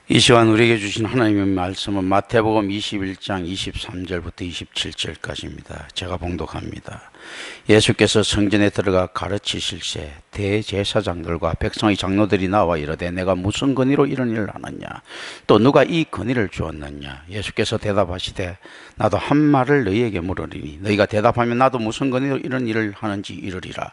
이 시간 우리에게 주신 하나님의 말씀은 마태복음 21장 23절부터 27절까지입니다. 제가 봉독합니다. 예수께서 성전에 들어가 가르치실 새 대제사장들과 백성의 장로들이 나와 이르되 내가 무슨 권위로 이런 일을 하느냐 또 누가 이 권위를 주었느냐. 예수께서 대답하시되 나도 한 말을 너희에게 물으리니 너희가 대답하면 나도 무슨 권위로 이런 일을 하는지 이르리라.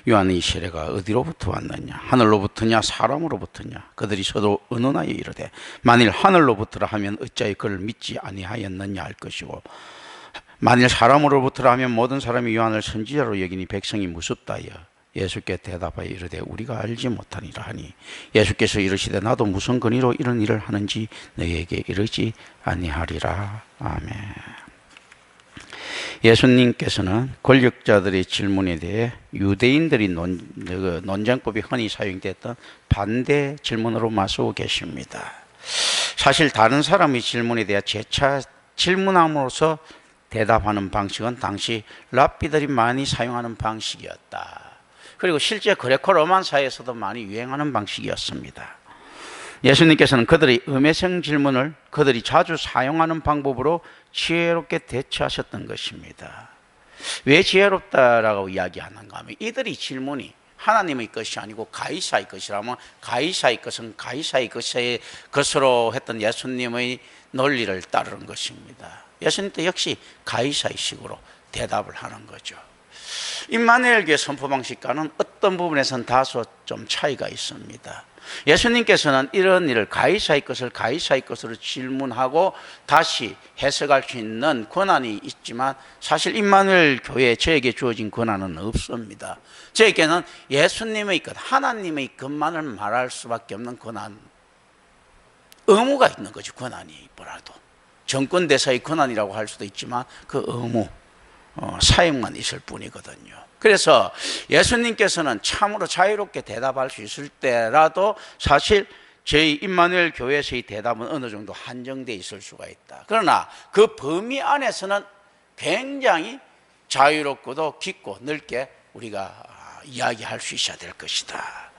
요한의 이 세례가 어디로부터 왔느냐 하늘로부터냐 사람으로부터냐. 그들이 서로 의논하여 이르되 만일 하늘로부터라 하면 어찌하여 그를 믿지 아니하였느냐 할 것이고 만일 사람으로부터라 하면 모든 사람이 요한을 선지자로 여기니 백성이 무섭다여. 예수께 대답하여 이르되 우리가 알지 못하니라 하니 예수께서 이르시되 나도 무슨 권위로 이런 일을 하는지 너희에게 이르지 아니하리라. 아멘. 예수님께서는 권력자들의 질문에 대해 유대인들이 논쟁법이 흔히 사용됐던 반대 질문으로 맞서고 계십니다. 사실 다른 사람의 질문에 대해 재차 질문함으로써 대답하는 방식은 당시 랍비들이 많이 사용하는 방식이었다. 그리고 실제 그레코 로만 사회에서도 많이 유행하는 방식이었습니다. 예수님께서는 그들의 음해성 질문을 그들이 자주 사용하는 방법으로 지혜롭게 대처하셨던 것입니다. 왜 지혜롭다라고 이야기하는가 하면 이들의 질문이 하나님의 것이 아니고 가이사의 것이라면 가이사의 것은 가이사의 것으로 했던 예수님의 논리를 따르는 것입니다. 예수님도 역시 가이사의 식으로 대답을 하는 거죠. 임마누엘 교회 선포 방식과는 어떤 부분에서는 다소 좀 차이가 있습니다. 예수님께서는 이런 일을 가이사의 것을 가이사의 것으로 질문하고 다시 해석할 수 있는 권한이 있지만 사실 임마누엘 교회에 저에게 주어진 권한은 없습니다. 저에게는 예수님의 것, 하나님의 것만을 말할 수밖에 없는 권한, 의무가 있는 거죠. 권한이 뭐라도 정권대사의 권한이라고 할 수도 있지만 그 의무, 사용만 있을 뿐이거든요. 그래서 예수님께서는 참으로 자유롭게 대답할 수 있을 때라도 사실 저희 임마누엘 교회에서의 대답은 어느 정도 한정되어 있을 수가 있다. 그러나 그 범위 안에서는 굉장히 자유롭고도 깊고 넓게 우리가 이야기할 수 있어야 될 것이다.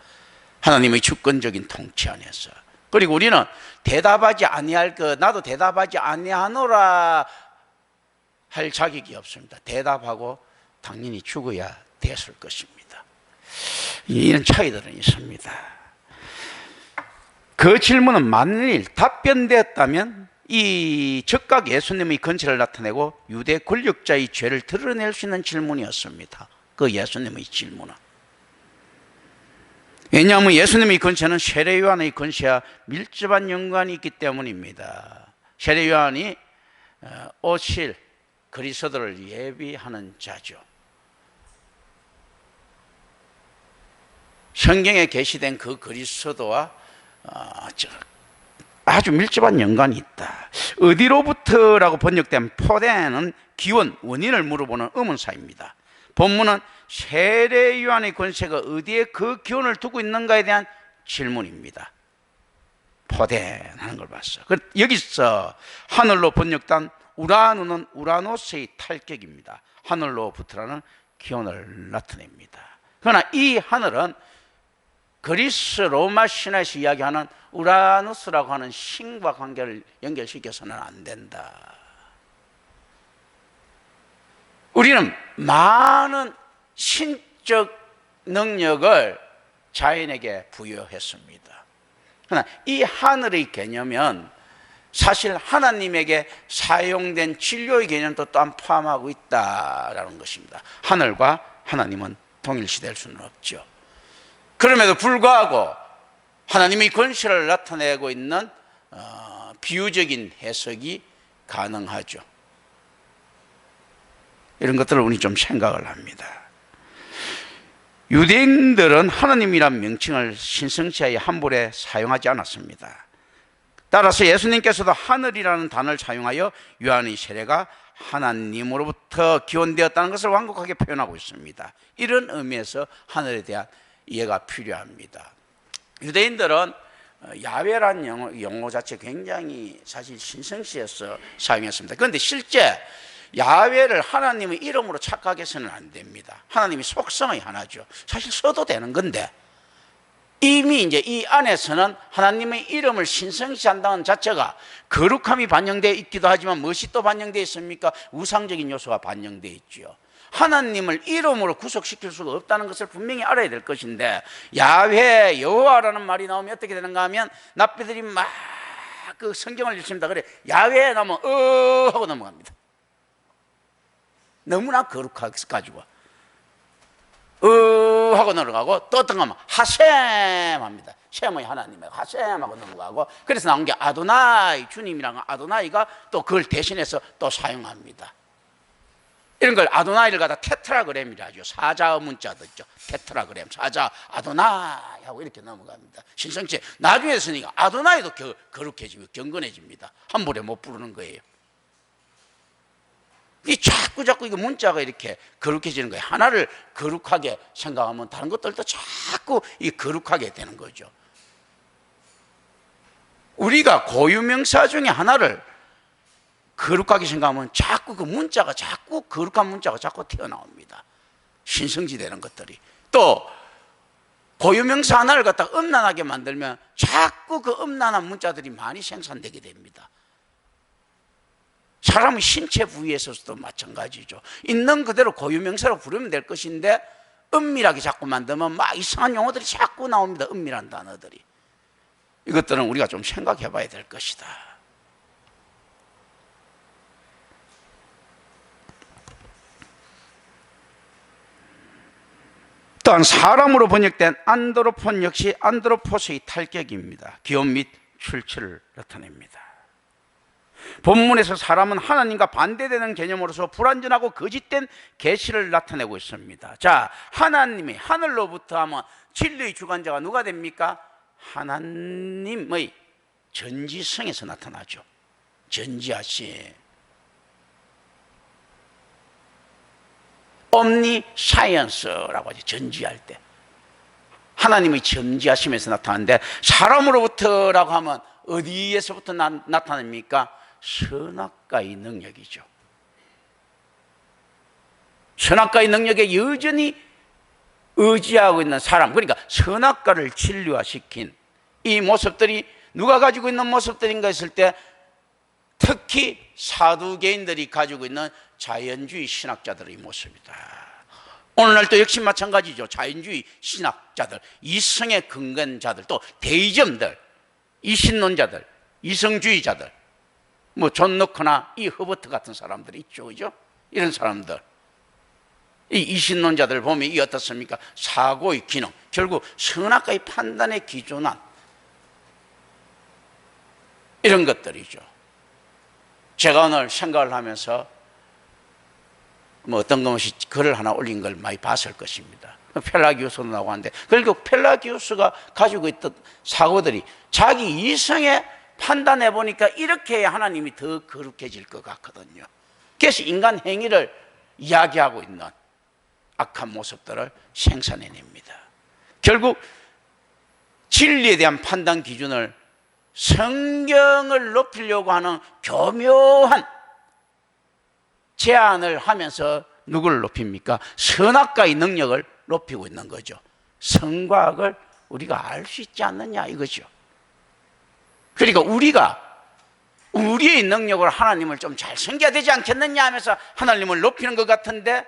하나님의 주권적인 통치 안에서. 그리고 우리는 대답하지 아니할 것, 나도 대답하지 아니하노라 할 자격이 없습니다. 대답하고 당연히 죽어야 됐을 것입니다. 이런 차이들은 있습니다. 그 질문은 만일 답변되었다면 이 즉각 예수님의 건체를 나타내고 유대 권력자의 죄를 드러낼 수 있는 질문이었습니다. 그 예수님의 질문은. 왜냐하면 예수님의 건체는 세례 요한의 건체와 밀접한 연관이 있기 때문입니다. 세례 요한이 오실 그리스도를 예비하는 자죠. 성경에 게시된 그 그리스도와 아주 밀접한 연관이 있다. 어디로부터라고 번역된 포대는 기원, 원인을 물어보는 의문사입니다. 본문은 세례 요한의 권세가 어디에 그 기원을 두고 있는가에 대한 질문입니다. 포대하는 걸 봤어. 여기서 하늘로 번역된 우라노는 우라노스의 탈격입니다. 하늘로부터라는 기원을 나타냅니다. 그러나 이 하늘은 그리스 로마 신화에서 이야기하는 우라노스라고 하는 신과 관계를 연결시켜서는 안 된다. 우리는 많은 신적 능력을 자연에게 부여했습니다. 그러나 이 하늘의 개념은 사실 하나님에게 사용된 진료의 개념도 또한 포함하고 있다라는 것입니다. 하늘과 하나님은 동일시될 수는 없죠. 그럼에도 불구하고 하나님의 권세를 나타내고 있는 비유적인 해석이 가능하죠. 이런 것들을 우리 좀 생각을 합니다. 유대인들은 하나님이란 명칭을 신성시하에 함부로 사용하지 않았습니다. 따라서 예수님께서도 하늘이라는 단어를 사용하여 요한의 세례가 하나님으로부터 기원되었다는 것을 완곡하게 표현하고 있습니다. 이런 의미에서 하늘에 대한 이해가 필요합니다. 유대인들은 야훼라는 용어 자체 굉장히 사실 신성시해서 사용했습니다. 그런데 실제 야훼를 하나님의 이름으로 착각해서는 안 됩니다. 하나님의 속성의 하나죠. 사실 써도 되는 건데 이미 이제 이 안에서는 하나님의 이름을 신성시한다는 자체가 거룩함이 반영되어 있기도 하지만 무엇이 또 반영되어 있습니까? 우상적인 요소가 반영되어 있죠. 하나님을 이름으로 구속시킬 수가 없다는 것을 분명히 알아야 될 것인데, 야훼 여호와라는 말이 나오면 어떻게 되는가 하면 납비들이 막 그 성경을 읽습니다. 그래 야훼 나오면 하고 넘어갑니다. 너무나 거룩해가지고 하고 넘어가고, 또 어떤 거 하면 하셈 합니다. 셈의 하나님의 하셈 하고 넘어가고, 그래서 나온 게 아도나이, 주님이랑 아도나이가 또 그걸 대신해서 또 사용합니다. 이런 걸 아도나이를 갖다 테트라그램이라 하죠. 사자 문자도 있죠. 테트라그램, 사자, 아도나이 하고 이렇게 넘어갑니다. 신성체 나중에 쓰니까 아도나이도 거룩해지고 경건해집니다. 함부로 못 부르는 거예요. 이 자꾸 이거 문자가 이렇게 거룩해지는 거예요. 하나를 거룩하게 생각하면 다른 것들도 자꾸 이 거룩하게 되는 거죠. 우리가 고유명사 중에 하나를 거룩하게 생각하면 자꾸 그 문자가 자꾸 거룩한 문자가 자꾸 튀어나옵니다. 신성지 되는 것들이. 또 고유명사 하나를 갖다 음란하게 만들면 자꾸 그 음란한 문자들이 많이 생산되게 됩니다. 사람의 신체 부위에 있어서도 마찬가지죠. 있는 그대로 고유명사로 부르면 될 것인데 은밀하게 자꾸 만들면 막 이상한 용어들이 자꾸 나옵니다. 은밀한 단어들이. 이것들은 우리가 좀 생각해 봐야 될 것이다. 또한 사람으로 번역된 안드로폰 역시 안드로포스의 탈격입니다. 기원 및 출처를 나타냅니다. 본문에서 사람은 하나님과 반대되는 개념으로서 불완전하고 거짓된 계시를 나타내고 있습니다. 자, 하나님이 하늘로부터 하면 진리의 주관자가 누가 됩니까? 하나님의 전지성에서 나타나죠. 전지하심. 옴니사이언스라고 하죠. 전지할 때 하나님의 전지하심에서 나타나는데, 사람으로부터라고 하면 어디에서부터 나타납니까? 선악과의 능력이죠. 선악과의 능력에 여전히 의지하고 있는 사람, 그러니까 선악과를 진리화시킨 이 모습들이 누가 가지고 있는 모습들인가 했을 때, 특히 사두개인들이 가지고 있는 자연주의 신학자들의 모습이다. 오늘날도 역시 마찬가지죠. 자연주의 신학자들, 이성의 근간자들, 또 데이즘들, 이신론자들, 이성주의자들, 뭐 존 너커나 이 허버트 같은 사람들이 있죠, 그죠? 이런 사람들, 이 이신론자들 보면 이 어떻습니까? 사고의 기능, 결국 선악과의 판단에 기준한 이런 것들이죠. 제가 오늘 생각을 하면서 뭐 어떤 것이 글을 하나 올린 걸 많이 봤을 것입니다. 펠라기우스도 나오고 하는데, 결국 펠라기우스가 가지고 있던 사고들이 자기 이성에 판단해 보니까 이렇게 해야 하나님이 더 거룩해질 것 같거든요. 그래서 인간 행위를 이야기하고 있는 악한 모습들을 생산해냅니다. 결국 진리에 대한 판단 기준을 성경을 높이려고 하는 교묘한 제안을 하면서 누구를 높입니까? 선악과의 능력을 높이고 있는 거죠. 선과악을 우리가 알 수 있지 않느냐 이거죠. 그러니까 우리가 우리의 능력으로 하나님을 좀 잘 섬겨야 되지 않겠느냐 하면서 하나님을 높이는 것 같은데,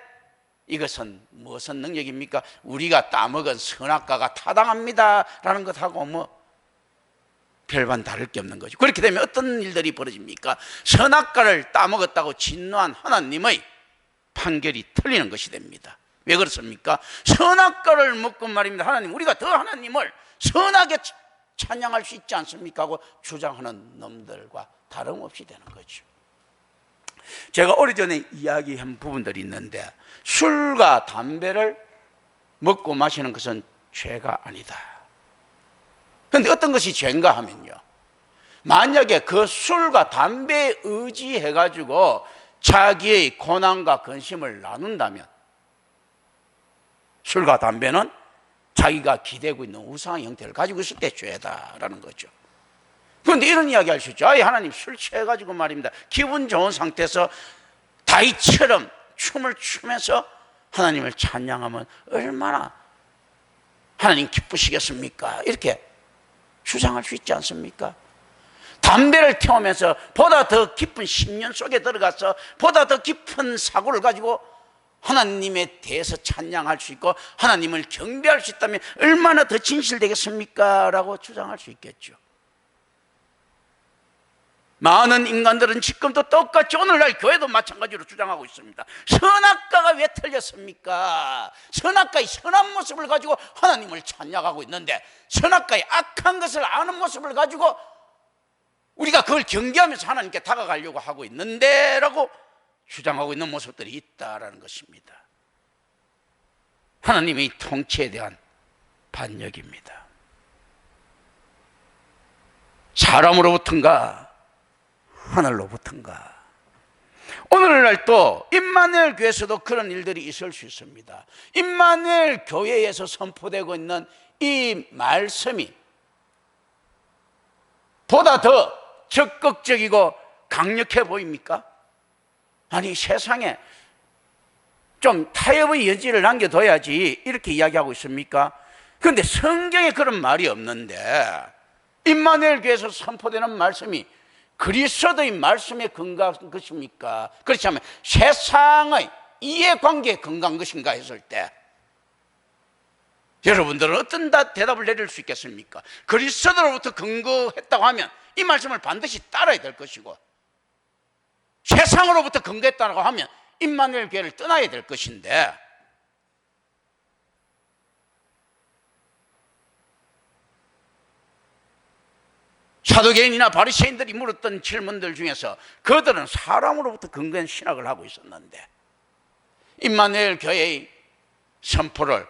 이것은 무슨 능력입니까? 우리가 따먹은 선악과가 타당합니다 라는 것하고 뭐 별반 다를 게 없는 거죠. 그렇게 되면 어떤 일들이 벌어집니까? 선악과를 따먹었다고 진노한 하나님의 판결이 틀리는 것이 됩니다. 왜 그렇습니까? 선악과를 먹고 말입니다. 하나님, 우리가 더 하나님을 선하게 찬양할 수 있지 않습니까? 하고 주장하는 놈들과 다름없이 되는 거죠. 제가 오래전에 이야기한 부분들이 있는데, 술과 담배를 먹고 마시는 것은 죄가 아니다. 그런데 어떤 것이 죄인가 하면요, 만약에 그 술과 담배에 의지해가지고 자기의 고난과 근심을 나눈다면, 술과 담배는 자기가 기대고 있는 우상의 형태를 가지고 있을 때 죄다라는 거죠. 그런데 이런 이야기 할 수 있죠. 아이, 하나님 술 취해가지고 말입니다, 기분 좋은 상태에서 다이처럼 춤을 추면서 하나님을 찬양하면 얼마나 하나님 기쁘시겠습니까? 이렇게 주장할 수 있지 않습니까? 담배를 태우면서 보다 더 깊은 심년 속에 들어가서 보다 더 깊은 사고를 가지고 하나님에 대해서 찬양할 수 있고 하나님을 경배할 수 있다면 얼마나 더 진실되겠습니까? 라고 주장할 수 있겠죠. 많은 인간들은 지금도 똑같이 오늘날 교회도 마찬가지로 주장하고 있습니다. 선악과가 왜 틀렸습니까? 선악과의 선한 모습을 가지고 하나님을 찬양하고 있는데 선악과의 악한 것을 아는 모습을 가지고 우리가 그걸 경계하면서 하나님께 다가가려고 하고 있는데 라고 주장하고 있는 모습들이 있다라는 것입니다. 하나님의 통치에 대한 반역입니다. 사람으로부터인가 하늘로부터인가. 오늘날 또 임마누엘 교회에서도 그런 일들이 있을 수 있습니다. 임마누엘 교회에서 선포되고 있는 이 말씀이 보다 더 적극적이고 강력해 보입니까? 아니, 세상에 좀 타협의 여지를 남겨둬야지 이렇게 이야기하고 있습니까? 그런데 성경에 그런 말이 없는데 임마누엘 교회에서 선포되는 말씀이 그리스도의 말씀에 근거한 것입니까? 그렇지 않으면 세상의 이해관계에 근거한 것인가 했을 때 여러분들은 어떤 대답을 내릴 수 있겠습니까? 그리스도로부터 근거했다고 하면 이 말씀을 반드시 따라야 될 것이고 세상으로부터 근거했다고 하면 임마누엘 교회를 떠나야 될 것인데 사도개인이나 바리새인들이 물었던 질문들 중에서 그들은 사람으로부터 근거한 신학을 하고 있었는데 임마누엘 교회의 선포를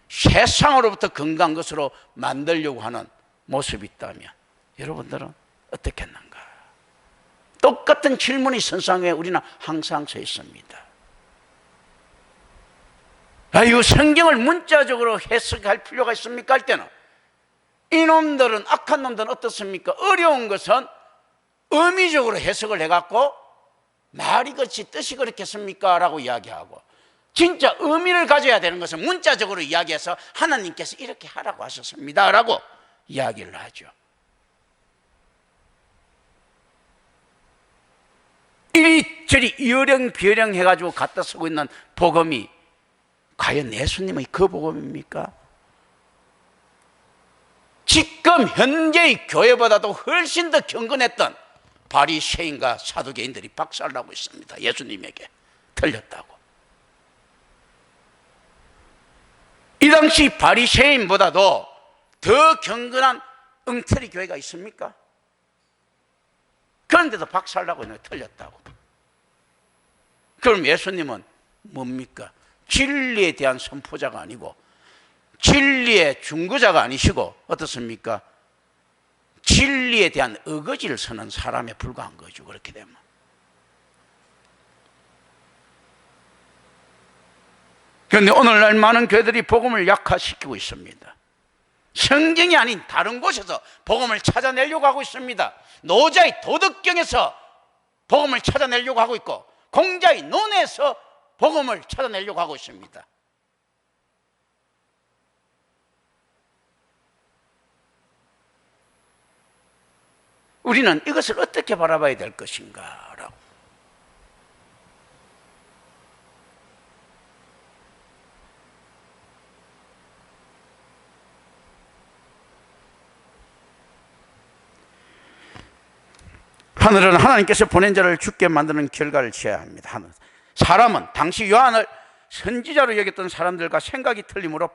세상으로부터 근거한 것으로 만들려고 하는 모습이 있다면 여러분들은 어떻겠는가? 똑같은 질문이 선상에 우리는 항상 서 있습니다. 아이고, 성경을 문자적으로 해석할 필요가 있습니까? 할 때는 이놈들은, 악한 놈들은 어떻습니까? 어려운 것은 의미적으로 해석을 해갖고 말이 그렇지 뜻이 그렇겠습니까? 라고 이야기하고 진짜 의미를 가져야 되는 것은 문자적으로 이야기해서 하나님께서 이렇게 하라고 하셨습니다 라고 이야기를 하죠. 이리저리 이어령비어령 해가지고 갖다 쓰고 있는 복음이 과연 예수님의 그 복음입니까? 지금 현재의 교회보다도 훨씬 더 경건했던 바리새인과 사두개인들이 박살나고 있습니다. 예수님에게 틀렸다고. 이 당시 바리새인보다도 더 경건한 엉터리 교회가 있습니까? 그런데도 박살나고 있는 게 틀렸다고. 그럼 예수님은 뭡니까? 진리에 대한 선포자가 아니고 진리의 중구자가 아니시고 어떻습니까? 진리에 대한 어거지를 서는 사람에 불과한 거죠. 그렇게 되면 그런데 오늘날 많은 교회들이 복음을 약화시키고 있습니다. 성경이 아닌 다른 곳에서 복음을 찾아내려고 하고 있습니다. 노자의 도덕경에서 복음을 찾아내려고 하고 있고 공자의 논에서 복음을 찾아내려고 하고 있습니다. 우리는 이것을 어떻게 바라봐야 될 것인가 라고. 하늘은 하나님께서 보낸 자를 죽게 만드는 결과를 지어야 합니다. 사람은 당시 요한을 선지자로 여겼던 사람들과 생각이 틀림으로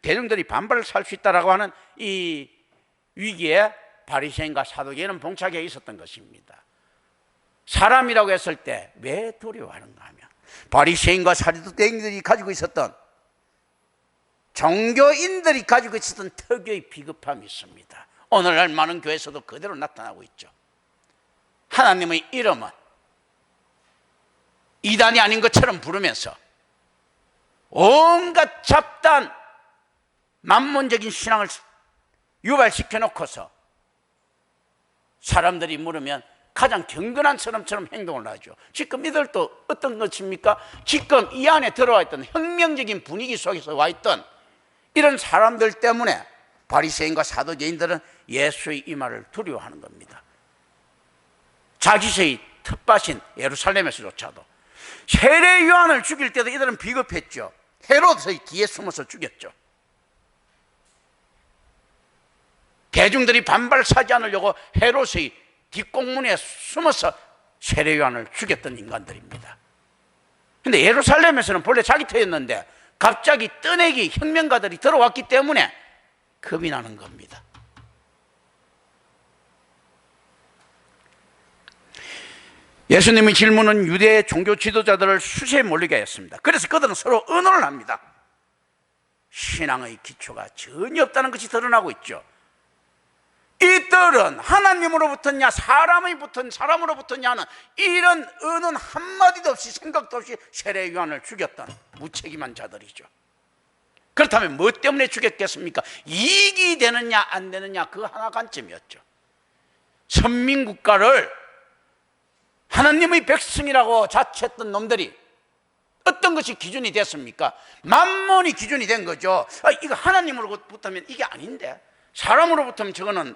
대중들이 반발을 살 수 있다라고 하는 이 위기에 바리새인과 사두개인은 봉착해 있었던 것입니다. 사람이라고 했을 때 왜 두려워하는가 하면 바리새인과 사두개인들이 가지고 있었던 종교인들이 가지고 있었던 특유의 비겁함이 있습니다. 오늘날 많은 교회에서도 그대로 나타나고 있죠. 하나님의 이름은 이단이 아닌 것처럼 부르면서 온갖 잡다한 만문적인 신앙을 유발시켜 놓고서 사람들이 물으면 가장 경건한 사람처럼 행동을 하죠. 지금 이들도 어떤 것입니까? 지금 이 안에 들어와 있던 혁명적인 분위기 속에서 와 있던 이런 사람들 때문에 바리새인과 사두개인들은 예수의 이 말을 두려워하는 겁니다. 자기세의 텃밭인 예루살렘에서조차도 세례 요한을 죽일 때도 이들은 비겁했죠. 헤롯의 뒤에 숨어서 죽였죠. 대중들이 반발하지 않으려고 헤롯의 뒷공문에 숨어서 세례 요한을 죽였던 인간들입니다. 근데 예루살렘에서는 본래 자기 터였는데 갑자기 떠내기 혁명가들이 들어왔기 때문에 겁이 나는 겁니다. 예수님의 질문은 유대 종교 지도자들을 수시에 몰리게 했습니다. 그래서 그들은 서로 의논을 합니다. 신앙의 기초가 전혀 없다는 것이 드러나고 있죠. 이들은 하나님으로부터냐 사람으로부터냐는 이런 의논 한마디도 없이 생각도 없이 세례 요한을 죽였던 무책임한 자들이죠. 그렇다면 뭐 때문에 죽였겠습니까? 이익이 되느냐 안 되느냐 그 하나 관점이었죠. 선민국가를 하나님의 백성이라고 자처했던 놈들이 어떤 것이 기준이 됐습니까? 만몬이 기준이 된 거죠. 이거 하나님으로부터면 이게 아닌데, 사람으로부터면 저거는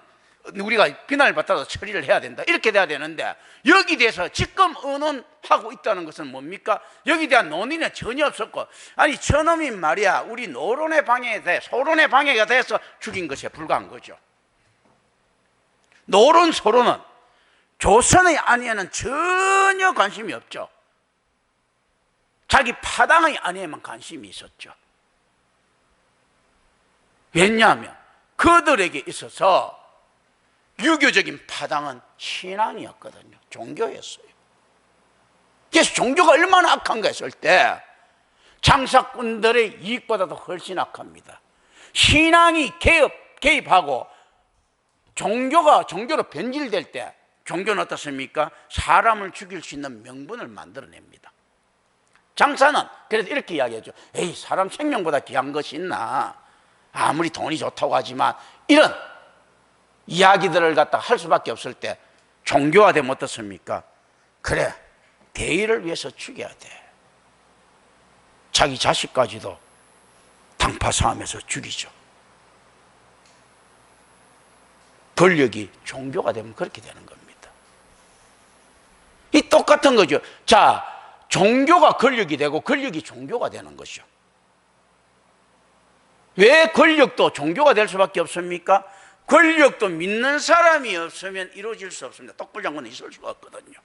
우리가 비난을 받더라도 처리를 해야 된다, 이렇게 돼야 되는데, 여기 대해서 지금 의논하고 있다는 것은 뭡니까? 여기 대한 논의는 전혀 없었고, 아니 저놈이 말이야 우리 소론의 방해가 돼서 죽인 것에 불과한 거죠. 노론 소론은 조선의 아내에는 전혀 관심이 없죠. 자기 파당의 아내에만 관심이 있었죠. 왜냐하면 그들에게 있어서 유교적인 파당은 신앙이었거든요. 종교였어요. 그래서 종교가 얼마나 악한가 했을 때 장사꾼들의 이익보다도 훨씬 악합니다. 신앙이 개입하고 종교로 변질될 때 종교는 어떻습니까? 사람을 죽일 수 있는 명분을 만들어냅니다. 장사는 그래서 이렇게 이야기하죠. 에이, 사람 생명보다 귀한 것이 있나? 아무리 돈이 좋다고 하지만 이런 이야기들을 갖다 할 수밖에 없을 때 종교화 되면 어떻습니까? 그래, 대의를 위해서 죽여야 돼. 자기 자식까지도 당파싸움에서 죽이죠. 권력이 종교가 되면 그렇게 되는 겁니다. 이 똑같은 거죠. 자, 종교가 권력이 되고 권력이 종교가 되는 것이죠. 왜 권력도 종교가 될 수밖에 없습니까? 권력도 믿는 사람이 없으면 이루어질 수 없습니다. 떡불장군은 있을 수가 없거든요.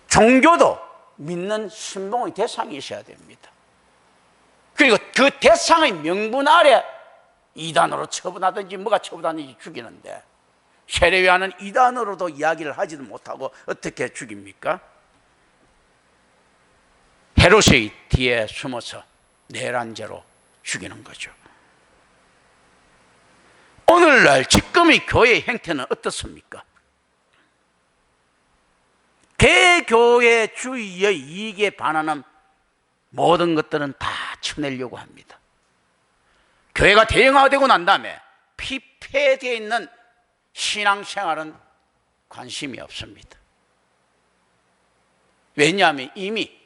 종교도 믿는 신봉의 대상이 있어야 됩니다. 그리고 그 대상의 명분 아래 이단으로 처분하든지 뭐가 처분하든지 죽이는데, 세례 요한은 이단으로도 이야기를 하지도 못하고 어떻게 죽입니까? 헤롯의 뒤에 숨어서 내란죄로 죽이는 거죠. 오늘날 지금의 교회의 행태는 어떻습니까? 개교회 주의의 이익에 반하는 모든 것들은 다 쳐내려고 합니다. 교회가 대형화되고 난 다음에 피폐되어 있는 신앙생활은 관심이 없습니다. 왜냐하면 이미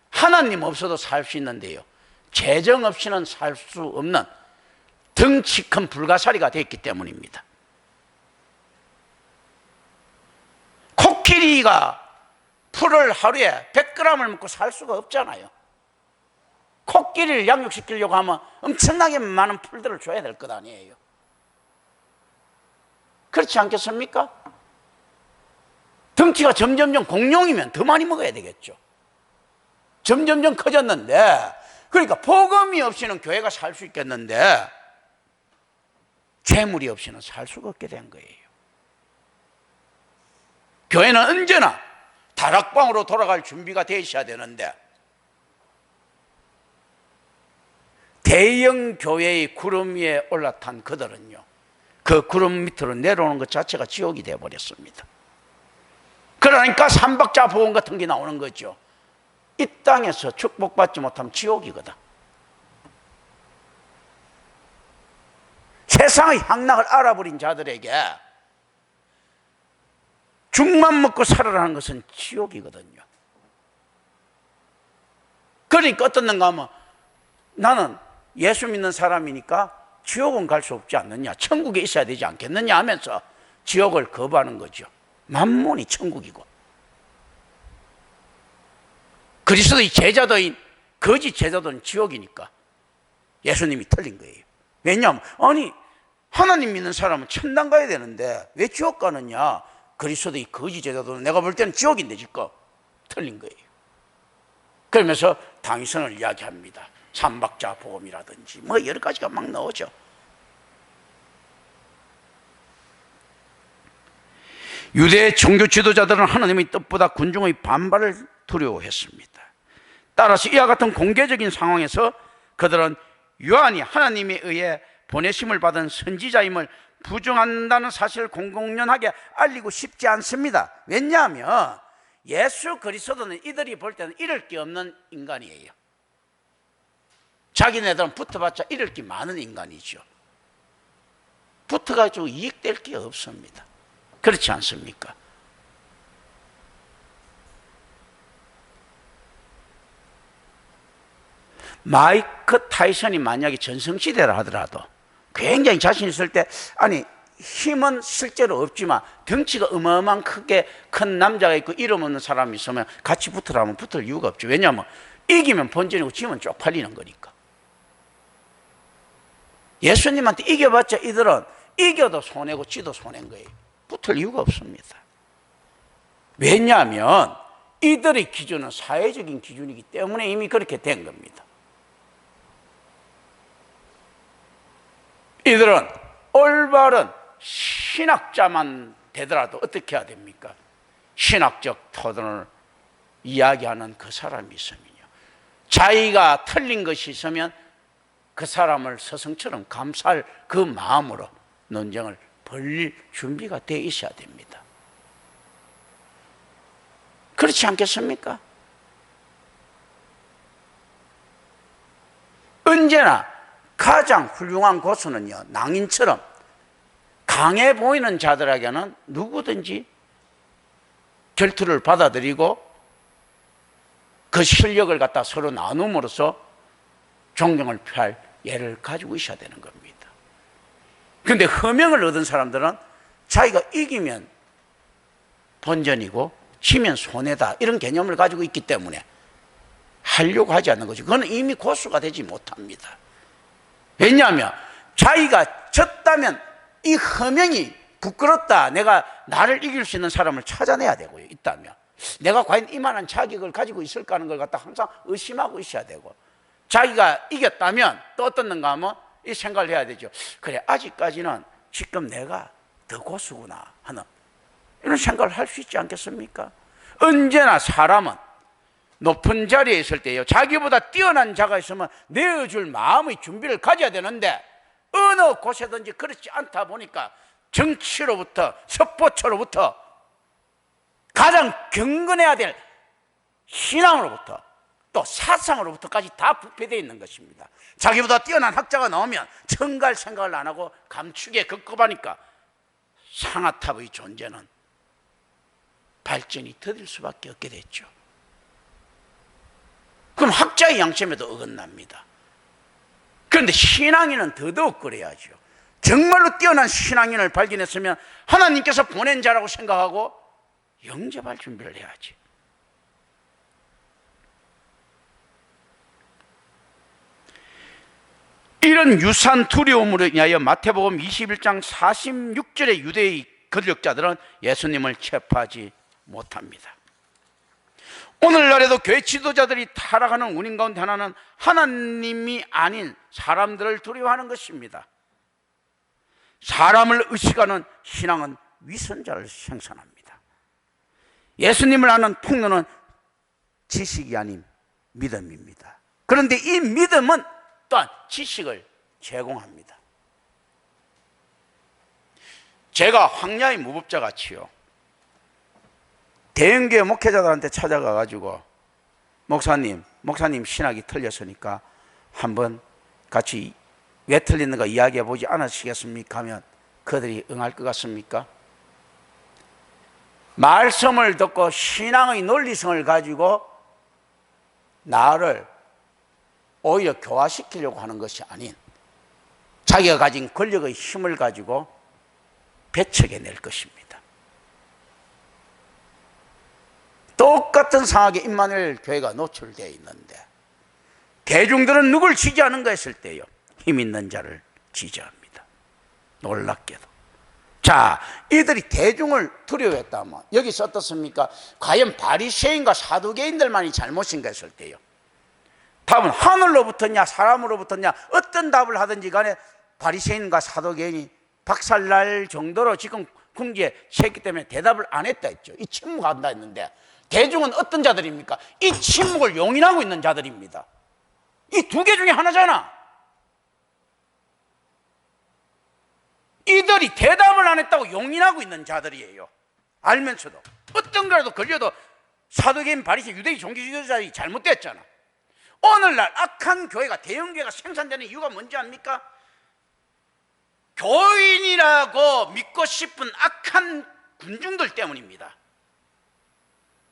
하나님 없어도 살 수 있는데요, 재정 없이는 살 수 없는 덩치 큰 불가사리가 됐기 때문입니다. 코끼리가 풀을 하루에 100g을 먹고 살 수가 없잖아요. 코끼리를 양육시키려고 하면 엄청나게 많은 풀들을 줘야 될 것 아니에요. 그렇지 않겠습니까? 덩치가 점점점 공룡이면 더 많이 먹어야 되겠죠. 점점점 커졌는데, 그러니까 복음이 없이는 교회가 살 수 있겠는데 재물이 없이는 살 수가 없게 된 거예요. 교회는 언제나 다락방으로 돌아갈 준비가 되어 있어야 되는데, 대형 교회의 구름 위에 올라탄 그들은요, 그 구름 밑으로 내려오는 것 자체가 지옥이 되어버렸습니다. 그러니까 삼박자 복음 같은 게 나오는 거죠. 이 땅에서 축복받지 못하면 지옥이거든. 세상의 향락을 알아버린 자들에게 죽만 먹고 살아라는 것은 지옥이거든요. 그러니까 어떻는가 하면 나는 예수 믿는 사람이니까 지옥은 갈 수 없지 않느냐, 천국에 있어야 되지 않겠느냐 하면서 지옥을 거부하는 거죠. 만몬이 천국이고 그리스도의 제자도인 거짓 제자도는 지옥이니까 예수님이 틀린 거예요. 왜냐하면 아니 하나님 믿는 사람은 천당 가야 되는데 왜 지옥 가느냐, 그리스도의 거짓 제자도는 내가 볼 때는 지옥인데 지금 틀린 거예요. 그러면서 당위선을 이야기합니다. 삼박자 복음이라든지 뭐 여러 가지가 막 나오죠. 유대 종교 지도자들은 하나님의 뜻보다 군중의 반발을 두려워했습니다. 따라서 이와 같은 공개적인 상황에서 그들은 요한이 하나님에 의해 보내심을 받은 선지자임을 부정한다는 사실을 공공연하게 알리고 싶지 않습니다. 왜냐하면 예수 그리스도는 이들이 볼 때는 잃을 게 없는 인간이에요. 자기네들은 붙어봤자 잃을 게 많은 인간이죠. 붙어가지고 이익될 게 없습니다. 그렇지 않습니까? 마이크 타이슨이 만약에 전성시대라 하더라도 굉장히 자신 있을 때, 아니 힘은 실제로 없지만 덩치가 어마어마한 크게 큰 남자가 있고 이름 없는 사람이 있으면 같이 붙으라면 붙을 이유가 없죠. 왜냐하면 이기면 본전이고 지면 쪽팔리는 거니까. 예수님한테 이겨봤자 이들은 이겨도 손해고 지도 손해인 거예요. 붙을 이유가 없습니다. 왜냐하면 이들의 기준은 사회적인 기준이기 때문에 이미 그렇게 된 겁니다. 이들은 올바른 신학자만 되더라도 어떻게 해야 됩니까? 신학적 토론을 이야기하는 그 사람이 있으면요, 자기가 틀린 것이 있으면 그 사람을 스승처럼 감사할 그 마음으로 논쟁을 벌릴 준비가 되어 있어야 됩니다. 그렇지 않겠습니까? 언제나 가장 훌륭한 고수는요, 낭인처럼 강해 보이는 자들에게는 누구든지 결투를 받아들이고 그 실력을 갖다 서로 나눔으로써 존경을 표할 예를 가지고 있어야 되는 겁니다. 그런데 허명을 얻은 사람들은 자기가 이기면 본전이고 지면 손해다, 이런 개념을 가지고 있기 때문에 하려고 하지 않는 거죠. 그건 이미 고수가 되지 못합니다. 왜냐하면 자기가 졌다면 이 허명이 부끄럽다, 내가 나를 이길 수 있는 사람을 찾아내야 되고요. 있다면 내가 과연 이만한 자격을 가지고 있을까 하는 걸 갖다 항상 의심하고 있어야 되고, 자기가 이겼다면 또 어떻는가 하면 이 생각을 해야 되죠. 그래, 아직까지는 지금 내가 더 고수구나 하는 이런 생각을 할 수 있지 않겠습니까? 언제나 사람은 높은 자리에 있을 때요, 자기보다 뛰어난 자가 있으면 내어줄 마음의 준비를 가져야 되는데 어느 곳에든지 그렇지 않다 보니까 정치로부터 스포츠로부터 가장 경건해야 될 신앙으로부터 또 사상으로부터까지 다 부패되어 있는 것입니다. 자기보다 뛰어난 학자가 나오면 청갈 생각을 안 하고 감축에 급급하니까 상아탑의 존재는 발전이 더딜 수밖에 없게 됐죠. 그럼 학자의 양심에도 어긋납니다. 그런데 신앙인은 더더욱 그래야죠. 정말로 뛰어난 신앙인을 발견했으면 하나님께서 보낸 자라고 생각하고 영접할 준비를 해야지. 이런 유산 두려움으로 인하여 마태복음 21장 46절의 유대의 권력자들은 예수님을 체포하지 못합니다. 오늘날에도 교회 지도자들이 타락하는 원인 가운데 하나는 하나님이 아닌 사람들을 두려워하는 것입니다. 사람을 의식하는 신앙은 위선자를 생산합니다. 예수님을 아는 폭로는 지식이 아닌 믿음입니다. 그런데 이 믿음은 또한 지식을 제공합니다. 제가 황야의 무법자 같이요, 대형교회 목회자들한테 찾아가 가지고 목사님 신학이 틀렸으니까 한번 같이 왜 틀리는가 이야기해 보지 않으시겠습니까 하면 그들이 응할 것 같습니까? 말씀을 듣고 신앙의 논리성을 가지고 나를 오히려 교화시키려고 하는 것이 아닌 자기가 가진 권력의 힘을 가지고 배척해낼 것입니다. 똑같은 상황에 임마누엘 교회가 노출되어 있는데 대중들은 누굴 지지하는가 했을 때요, 힘 있는 자를 지지합니다. 놀랍게도. 자, 이들이 대중을 두려워했다면 여기서 어떻습니까? 과연 바리새인과 사두개인들만이 잘못인가 했을 때요, 답은 하늘로부터냐 사람으로부터냐 어떤 답을 하든지 간에 바리새인과 사두개인이 박살날 정도로 지금 궁지에 채했기 때문에 대답을 안 했다 했죠. 이 침묵한다 했는데 대중은 어떤 자들입니까? 이 침묵을 용인하고 있는 자들입니다. 이 두 개 중에 하나잖아. 이들이 대답을 안 했다고 용인하고 있는 자들이에요. 알면서도 어떤 거라도 걸려도 사두개인, 바리새인, 유대인 종교지도자들이 잘못됐잖아. 오늘날 악한 교회가, 대형교회가 생산되는 이유가 뭔지 압니까? 교인이라고 믿고 싶은 악한 군중들 때문입니다.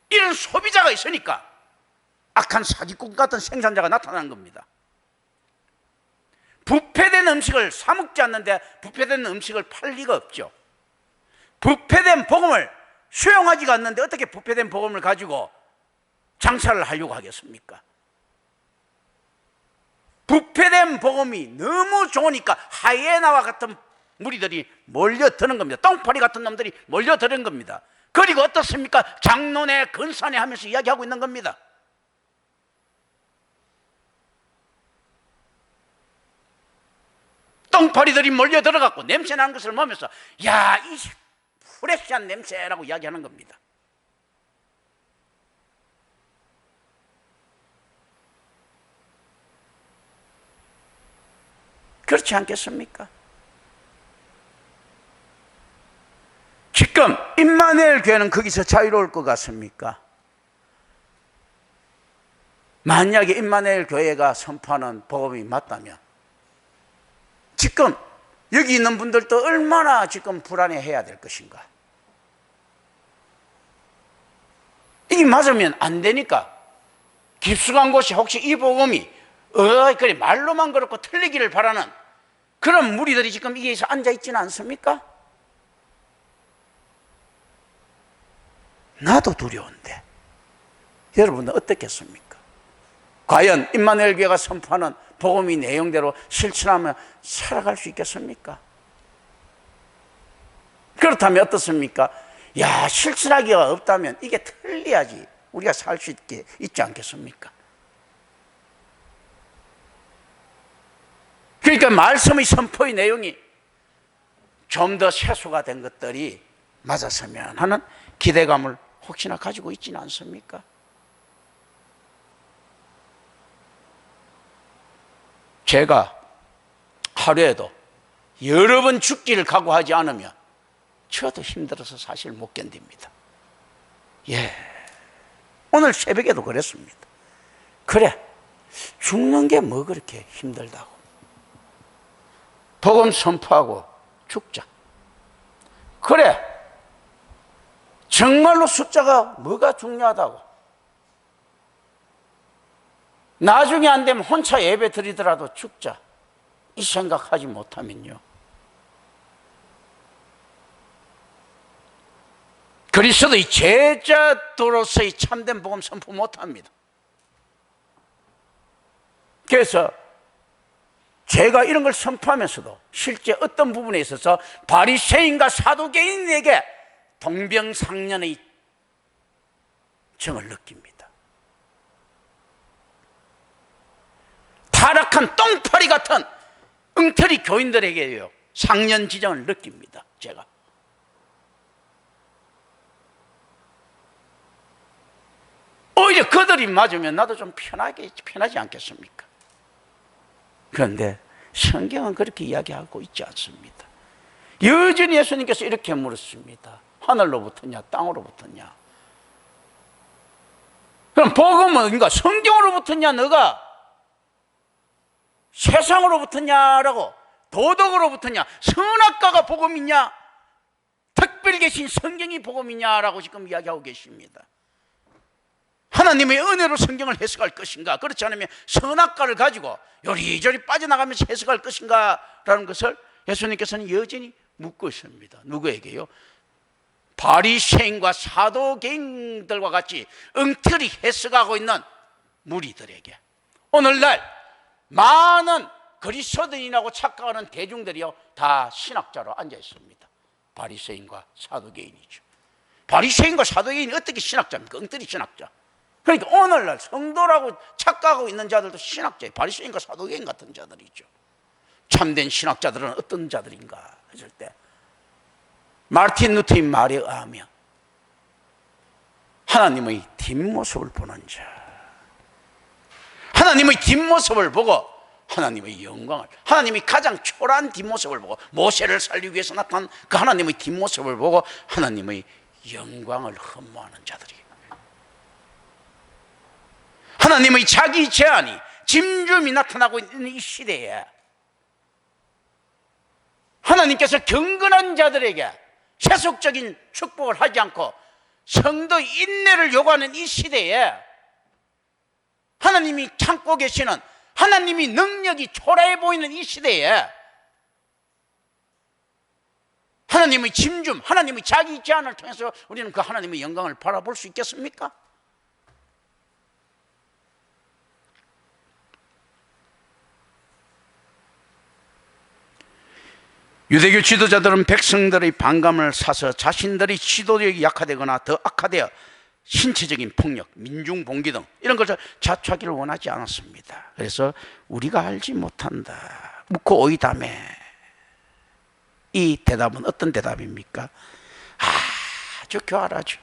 이런 소비자가 있으니까 악한 사기꾼 같은 생산자가 나타난 겁니다. 부패된 음식을 사 먹지 않는데 부패된 음식을 팔 리가 없죠. 부패된 복음을 수용하지가 않는데 어떻게 부패된 복음을 가지고 장사를 하려고 하겠습니까? 부패된 복음이 너무 좋으니까 하이에나와 같은 무리들이 몰려드는 겁니다. 똥파리 같은 놈들이 몰려드는 겁니다. 그리고 어떻습니까? 장로네 근사네 하면서 이야기하고 있는 겁니다. 똥파리들이 몰려들어갖고 냄새나는 것을 보면서 야, 이 프레시한 냄새라고 이야기하는 겁니다. 그렇지 않겠습니까? 지금 임마누엘 교회는 거기서 자유로울 것 같습니까? 만약에 임마누엘 교회가 선포하는 복음이 맞다면 지금 여기 있는 분들도 얼마나 지금 불안해해야 될 것인가? 이게 맞으면 안 되니까 깊숙한 곳이 혹시 이 복음이 그래 말로만 그렇고 틀리기를 바라는 그런 무리들이 지금 여기에서 앉아있지는 않습니까? 나도 두려운데 여러분은 어떻겠습니까? 과연 임마누엘 교회가 선포하는 복음의 내용대로 실천하며 살아갈 수 있겠습니까? 그렇다면 어떻습니까? 야, 실천하기가 없다면 이게 틀려야지 우리가 살 수 있지 않겠습니까? 그러니까 말씀의 선포의 내용이 좀 더 세수가 된 것들이 맞았으면 하는 기대감을 혹시나 가지고 있지는 않습니까? 제가 하루에도 여러 번 죽기를 각오하지 않으면 저도 힘들어서 사실 못 견딥니다. 예, 오늘 새벽에도 그랬습니다. 그래, 죽는 게 뭐 그렇게 힘들다고. 복음 선포하고 죽자. 그래, 정말로 숫자가 뭐가 중요하다고. 나중에 안 되면 혼자 예배 드리더라도 죽자. 이 생각하지 못하면요, 그리스도의 제자도로서의 참된 복음 선포 못합니다. 그래서 제가 이런 걸 선포하면서도 실제 어떤 부분에 있어서 바리새인과 사두개인에게 동병상련의 정을 느낍니다. 타락한 똥파리 같은 엉터리 교인들에게요 상련 지정을 느낍니다. 제가 오히려 그들이 맞으면 나도 좀 편하지 않겠습니까? 그런데 성경은 그렇게 이야기하고 있지 않습니다. 여전히 예수님께서 이렇게 물었습니다. 하늘로부터냐 땅으로부터냐? 그럼 복음은 그러니까 성경으로부터냐 너가 세상으로부터냐라고, 도덕으로부터냐, 선악과가 복음이냐, 특별히 계신 성경이 복음이냐라고 지금 이야기하고 계십니다. 하나님의 은혜로 성경을 해석할 것인가, 그렇지 않으면 선악과를 가지고 요리조리 빠져나가면서 해석할 것인가 라는 것을 예수님께서는 여전히 묻고 있습니다. 누구에게요? 바리새인과 사도개인들과 같이 엉터리 해석하고 있는 무리들에게. 오늘날 많은 그리스도인이라고 착각하는 대중들이요, 다 신학자로 앉아 있습니다. 바리새인과 사도개인이죠. 바리새인과 사도개인이 어떻게 신학자입니까? 엉터리 신학자. 그러니까 오늘날 성도라고 착각하고 있는 자들도 신학자예요. 바리새인과 사도개인 같은 자들이죠. 참된 신학자들은 어떤 자들인가 했을 때, 마르틴 루터의 말에 의하면 하나님의 뒷모습을 보는 자, 하나님의 뒷모습을 보고 하나님의 영광을, 하나님이 가장 초라한 뒷모습을 보고, 모세를 살리기 위해서 나타난 그 하나님의 뒷모습을 보고 하나님의 영광을 흠모하는 자들이에요. 하나님의 자기 제한이, 짐줌이 나타나고 있는 이 시대에 하나님께서 경건한 자들에게 세속적인 축복을 하지 않고 성도 인내를 요구하는 이 시대에 하나님이 참고 계시는, 하나님이 능력이 초라해 보이는 이 시대에 하나님의 짐줌, 하나님의 자기 제한을 통해서 우리는 그 하나님의 영광을 바라볼 수 있겠습니까? 유대교 지도자들은 백성들의 반감을 사서 자신들의 지도력이 약화되거나 더 악화되어 신체적인 폭력, 민중봉기 등 이런 것을 자초하기를 원하지 않았습니다. 그래서 우리가 알지 못한다, 묻고 오이다매, 이 대답은 어떤 대답입니까? 아주 교활하죠.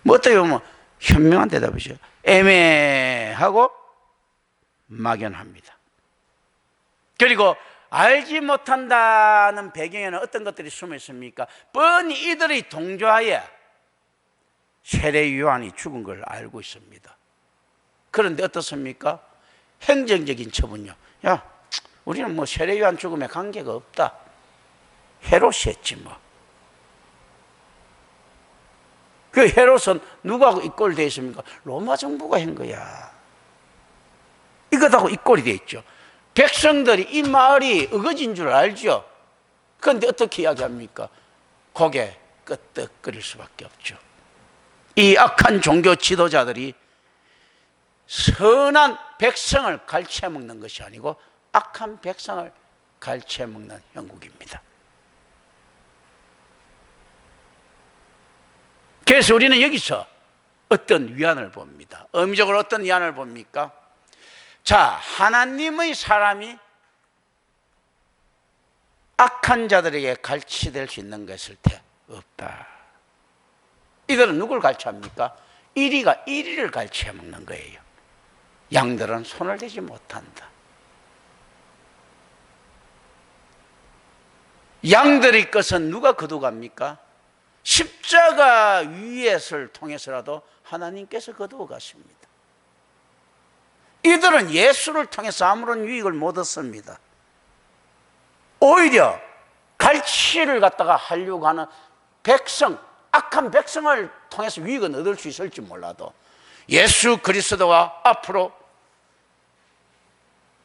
뭐 어떻게 보면 현명한 대답이죠. 애매하고 막연합니다. 그리고 알지 못한다는 배경에는 어떤 것들이 숨어 있습니까? 뻔히 이들의 동조하에 세례 요한이 죽은 걸 알고 있습니다. 그런데 어떻습니까? 행정적인 처분요. 야, 우리는 뭐 세례 요한 죽음에 관계가 없다. 헤롯이 했지 뭐. 그 헤롯은 누구하고 이꼴되어 있습니까? 로마 정부가 한 거야. 이것하고 이꼴이 되어 있죠. 백성들이 이 마을이 어거진 줄 알죠. 그런데 어떻게 이야기합니까? 고개 끄덕거릴 수밖에 없죠. 이 악한 종교 지도자들이 선한 백성을 갈취해먹는 것이 아니고 악한 백성을 갈취해먹는 형국입니다. 그래서 우리는 여기서 어떤 위안을 봅니다. 의미적으로 어떤 위안을 봅니까? 자, 하나님의 사람이 악한 자들에게 갈취될 수 있는 것일 테 없다. 이들은 누굴 갈취합니까? 이리가 이리를 갈취해 먹는 거예요. 양들은 손을 대지 못한다. 양들의 것은 누가 거두갑니까? 십자가 위에서를 통해서라도 하나님께서 거두어 가십니다. 이들은 예수를 통해서 아무런 유익을 못 얻습니다. 오히려 갈취를 갖다가 하려고 하는 백성, 악한 백성을 통해서 유익은 얻을 수 있을지 몰라도 예수 그리스도와 앞으로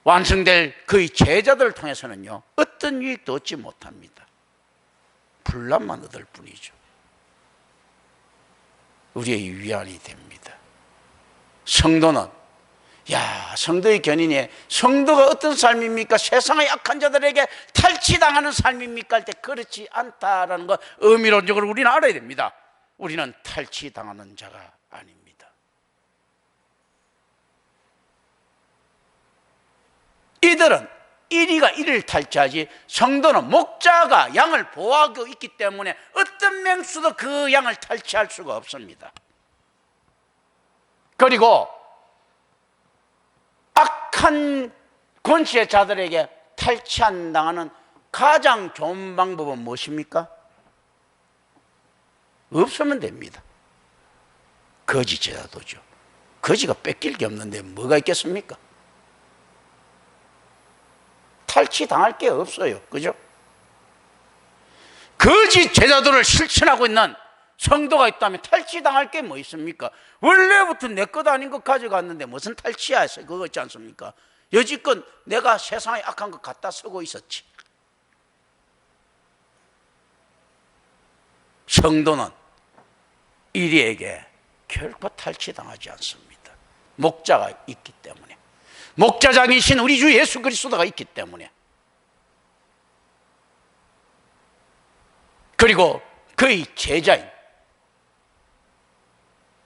완성될 그의 제자들을 통해서는요, 어떤 유익도 얻지 못합니다. 분란만 얻을 뿐이죠. 우리의 위안이 됩니다. 성도는, 야, 성도의 견인이, 성도가 어떤 삶입니까? 세상의 악한 자들에게 탈취당하는 삶입니까? 할 때 그렇지 않다라는 것, 의미론적으로 우리는 알아야 됩니다. 우리는 탈취당하는 자가 아닙니다. 이들은 이리가 이를 탈취하지, 성도는 목자가 양을 보호하고 있기 때문에 어떤 맹수도 그 양을 탈취할 수가 없습니다. 그리고 악한 권세의 자들에게 탈취당하는 가장 좋은 방법은 무엇입니까? 없으면 됩니다. 거지 제자도죠. 거지가 뺏길 게 없는데 뭐가 있겠습니까? 탈취당할 게 없어요. 그죠? 거지 제자도를 실천하고 있는 성도가 있다면 탈취당할 게 뭐 있습니까? 원래부터 내 것 아닌 것 가져갔는데 무슨 탈취야 해서 그거 있지 않습니까? 여지껏 내가 세상에 악한 것 갖다 쓰고 있었지. 성도는 이리에게 결코 탈취당하지 않습니다. 목자가 있기 때문에, 목자장이신 우리 주 예수 그리스도가 있기 때문에, 그리고 그의 제자인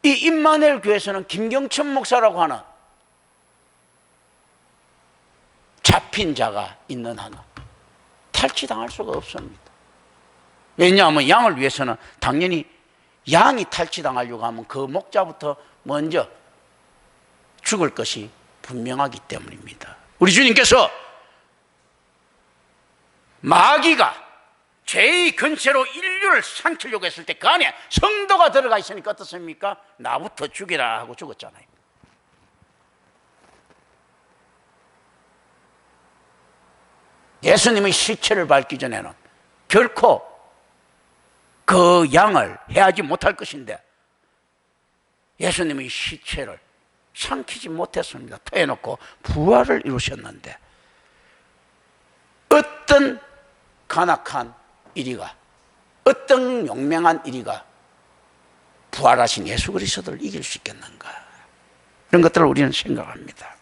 이 임마누엘 교회에서는 김경천 목사라고 하는 잡힌 자가 있는 한 탈취당할 수가 없습니다. 왜냐하면 양을 위해서는 당연히 양이 탈취당하려고 하면 그 목자부터 먼저 죽을 것이 분명하기 때문입니다. 우리 주님께서 마귀가 죄의 근세로 인류를 삼키려고 했을 때 그 안에 성도가 들어가 있으니까 어떻습니까? 나부터 죽이라 하고 죽었잖아요. 예수님의 시체를 밟기 전에는 결코 그 양을 해하지 못할 것인데 예수님의 시체를 삼키지 못했습니다. 토해놓고 부활을 이루셨는데 어떤 간악한 이리가, 어떤 용맹한 이리가 부활하신 예수 그리스도를 이길 수 있겠는가, 이런 것들을 우리는 생각합니다.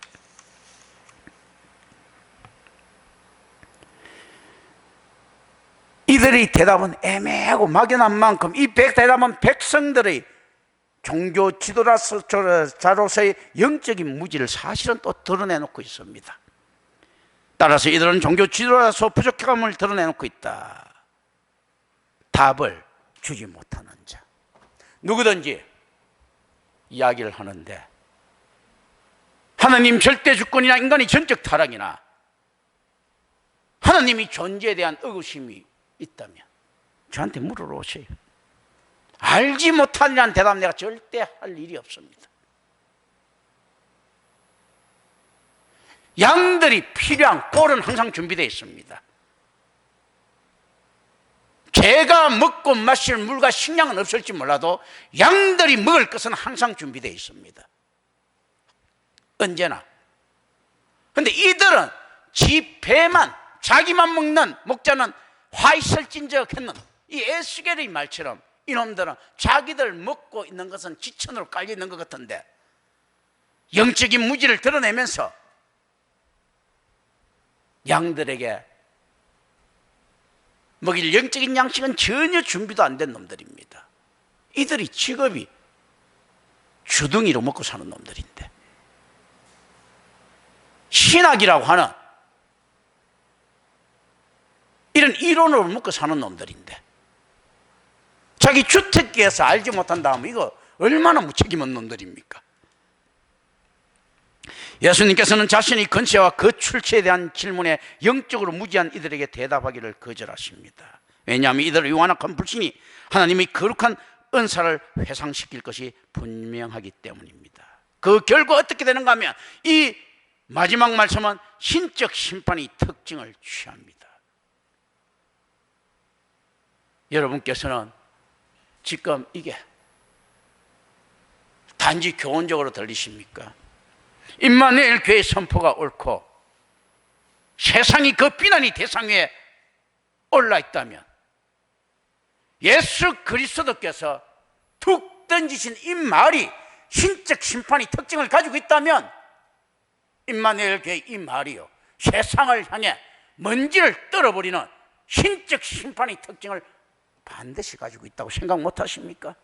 이들의 대답은 애매하고 막연한 만큼 이 대답은 백성들의 종교 지도자로서의 영적인 무지를 사실은 또 드러내놓고 있습니다. 따라서 이들은 종교 지도자로서 부족함을 드러내놓고 있다. 답을 주지 못하는 자, 누구든지 이야기를 하는데 하나님 절대 주권이나 인간의 전적 타락이나 하나님이 존재에 대한 의구심이 있다면 저한테 물어보세요. 알지 못하리라는 대답 내가 절대 할 일이 없습니다. 양들이 필요한 꼴은 항상 준비되어 있습니다. 개가 먹고 마실 물과 식량은 없을지 몰라도 양들이 먹을 것은 항상 준비되어 있습니다. 언제나. 그런데 이들은 지 배만, 자기만 먹는 목자는 화 있을진적 했는 이 에스겔의 말처럼 이놈들은 자기들 먹고 있는 것은 지천으로 깔려 있는 것 같은데 영적인 무지를 드러내면서 양들에게 먹일 영적인 양식은 전혀 준비도 안 된 놈들입니다. 이들이 직업이 주둥이로 먹고 사는 놈들인데, 신학이라고 하는 이런 이론으로 먹고 사는 놈들인데 자기 주택기에서 알지 못한다 하면 이거 얼마나 무책임 없는 놈들입니까? 예수님께서는 자신의 건세와 그 출처에 대한 질문에 영적으로 무지한 이들에게 대답하기를 거절하십니다. 왜냐하면 이들의 완악한 불신이 하나님의 거룩한 은사를 회상시킬 것이 분명하기 때문입니다. 그 결과 어떻게 되는가 하면 이 마지막 말씀은 신적 심판의 특징을 취합니다. 여러분께서는 지금 이게 단지 교훈적으로 들리십니까? 임마누엘 교회 선포가 옳고 세상이 그 비난의 대상 위에 올라 있다면 예수 그리스도께서 툭 던지신 이 말이 신적 심판의 특징을 가지고 있다면 임마누엘 교회 이 말이요 세상을 향해 먼지를 떨어버리는 신적 심판의 특징을 반드시 가지고 있다고 생각 못하십니까?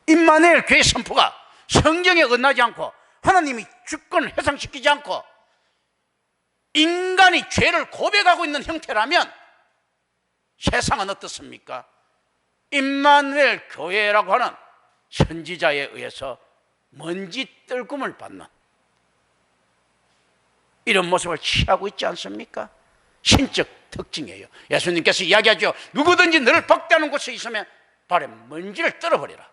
임마누엘 교회 선포가 성경에 어긋나지 않고 하나님이 주권을 해상시키지 않고 인간이 죄를 고백하고 있는 형태라면 세상은 어떻습니까? 임마누엘 교회라고 하는 선지자에 의해서 먼지 떨굼을 받는 이런 모습을 취하고 있지 않습니까? 신적 특징이에요. 예수님께서 이야기하죠. 누구든지 너를 박대하는 곳에 있으면 발에 먼지를 떨어버리라.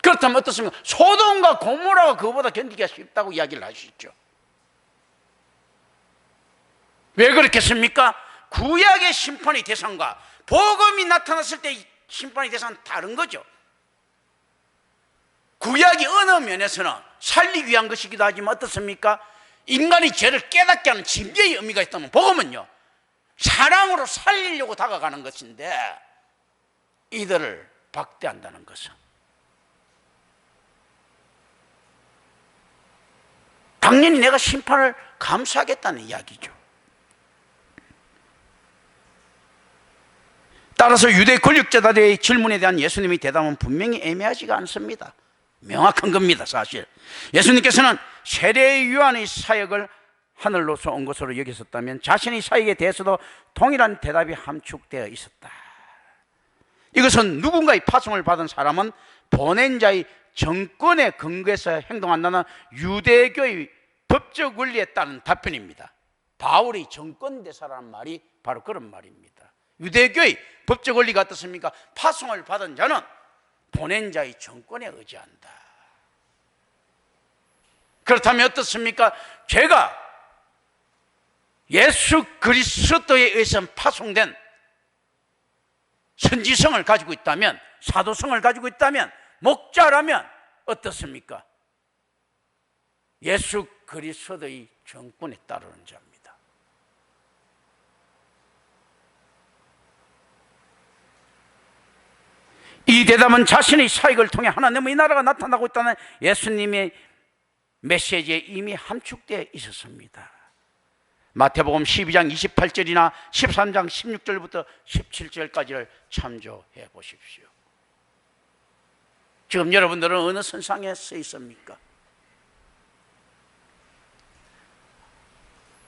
그렇다면 어떻습니까? 소돔과 고모라가 그거보다 견디기가 쉽다고 이야기를 하시죠. 왜 그렇겠습니까? 구약의 심판의 대상과 복음이 나타났을 때 심판의 대상은 다른 거죠. 구약이 어느 면에서는 살리기 위한 것이기도 하지만 어떻습니까? 인간이 죄를 깨닫게 하는 진리의 의미가 있다면 복음은요, 사랑으로 살리려고 다가가는 것인데 이들을 박대한다는 것은 당연히 내가 심판을 감수하겠다는 이야기죠. 따라서 유대 권력자들의 질문에 대한 예수님의 대답은 분명히 애매하지가 않습니다. 명확한 겁니다. 사실 예수님께서는 세례 요한의 사역을 하늘로서 온 것으로 여기셨다면 자신의 사역에 대해서도 동일한 대답이 함축되어 있었다. 이것은 누군가의 파송을 받은 사람은 보낸 자의 정권에 근거해서 행동한다는 유대교의 법적 원리에 따른 답변입니다. 바울이 정권대사라는 말이 바로 그런 말입니다. 유대교의 법적 원리가 어떻습니까? 파송을 받은 자는 보낸 자의 정권에 의지한다. 그렇다면 어떻습니까? 제가 예수 그리스도에 의해서 파송된 선지성을 가지고 있다면, 사도성을 가지고 있다면, 목자라면 어떻습니까? 예수 그리스도의 정권에 따르는 자입니다. 이 대답은 자신의 사역을 통해 하나님의 나라가 나타나고 있다는 예수님의 메시지에 이미 함축되어 있었습니다. 마태복음 12장 28절이나 13장 16절부터 17절까지를 참조해 보십시오. 지금 여러분들은 어느 선상에 서 있습니까?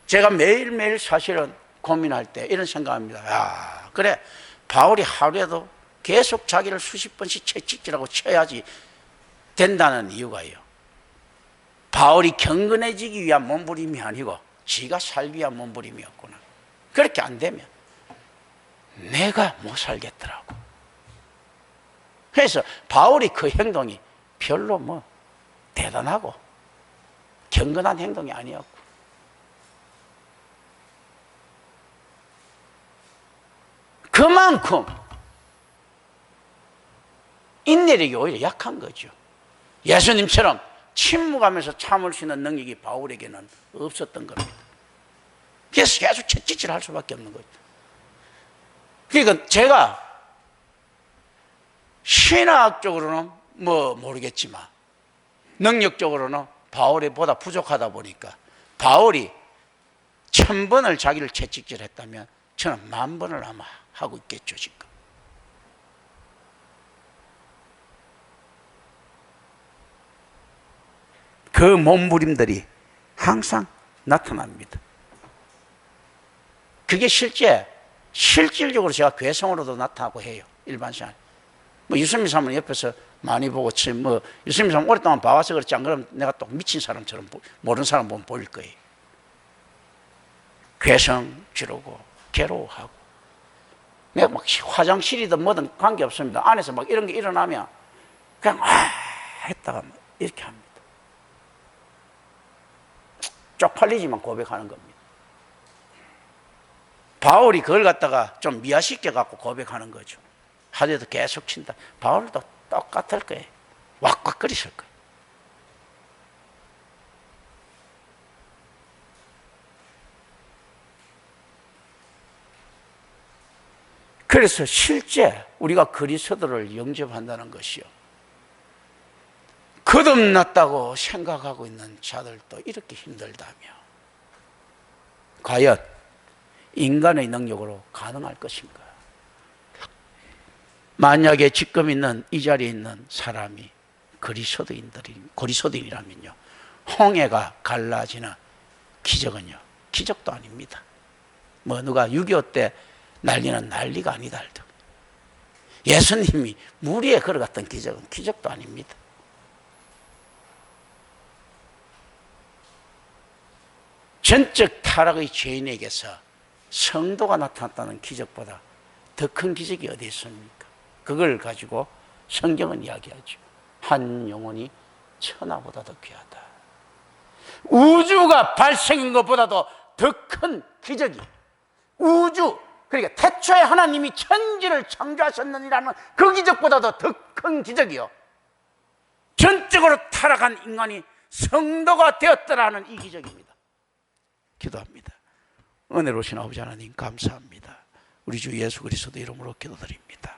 제가 매일매일 사실은 고민할 때 이런 생각합니다. 야, 그래, 바울이 하루에도 계속 자기를 수십 번씩 채찍질하고 쳐야지 된다는 이유가요, 바울이 경건해지기 위한 몸부림이 아니고 지가 살기 위한 몸부림이었구나. 그렇게 안 되면 내가 못 살겠더라고. 그래서 바울이 그 행동이 별로 뭐 대단하고 경건한 행동이 아니었고, 그만큼 인내력이 오히려 약한 거죠. 예수님처럼 침묵하면서 참을 수 있는 능력이 바울에게는 없었던 겁니다. 그래서 계속 채찍질 할 수밖에 없는 거죠. 그러니까 제가 신학적으로는 뭐 모르겠지만 능력적으로는 바울이 보다 부족하다 보니까, 바울이 1000번을 자기를 채찍질 했다면 저는 10,000번을 아마 하고 있겠죠. 지금 그 몸부림들이 항상 나타납니다. 그게 실질적으로 제가 괴성으로도 나타나고 해요. 일반 생활. 뭐 유승민 사모님 옆에서 많이 보고, 뭐 유승민 사모님 오랫동안 봐와서 그렇지, 안 그러면 내가 또 미친 사람처럼 모르는 사람 보면 보일 거예요. 괴성 지르고 괴로워하고, 내가 막 화장실이든 뭐든 관계없습니다. 안에서 막 이런 게 일어나면 그냥 했다가 이렇게 합니다. 쪽팔리지만 고백하는 겁니다. 바울이 그걸 갖다가 좀 미화시켜 갖고 고백하는 거죠. 하루에도 계속 친다. 바울도 똑같을 거예요. 왁왁거리실 거예요. 그래서 실제 우리가 그리스도를 영접한다는 것이요, 거듭났다고 생각하고 있는 자들도 이렇게 힘들다며 과연 인간의 능력으로 가능할 것인가? 만약에 지금 있는 이 자리에 있는 사람이 그리스도인이라면요, 홍해가 갈라지는 기적은요, 기적도 아닙니다. 뭐 누가 6.25 때 난리는 난리가 아니다 할도, 예수님이 물 위에 걸어갔던 기적은 기적도 아닙니다. 전적 타락의 죄인에게서 성도가 나타났다는 기적보다 더 큰 기적이 어디 있습니까? 그걸 가지고 성경은 이야기하죠. 한 영혼이 천하보다 더 귀하다. 우주가 발생인 것보다도 더 큰 기적이 우주, 그러니까 태초에 하나님이 천지를 창조하셨느니라는 그 기적보다도 더 큰 기적이요, 전적으로 타락한 인간이 성도가 되었더라는 이 기적입니다. 기도합니다. 은혜로우신 아버지 하나님 감사합니다. 우리 주 예수 그리스도 이름으로 기도드립니다.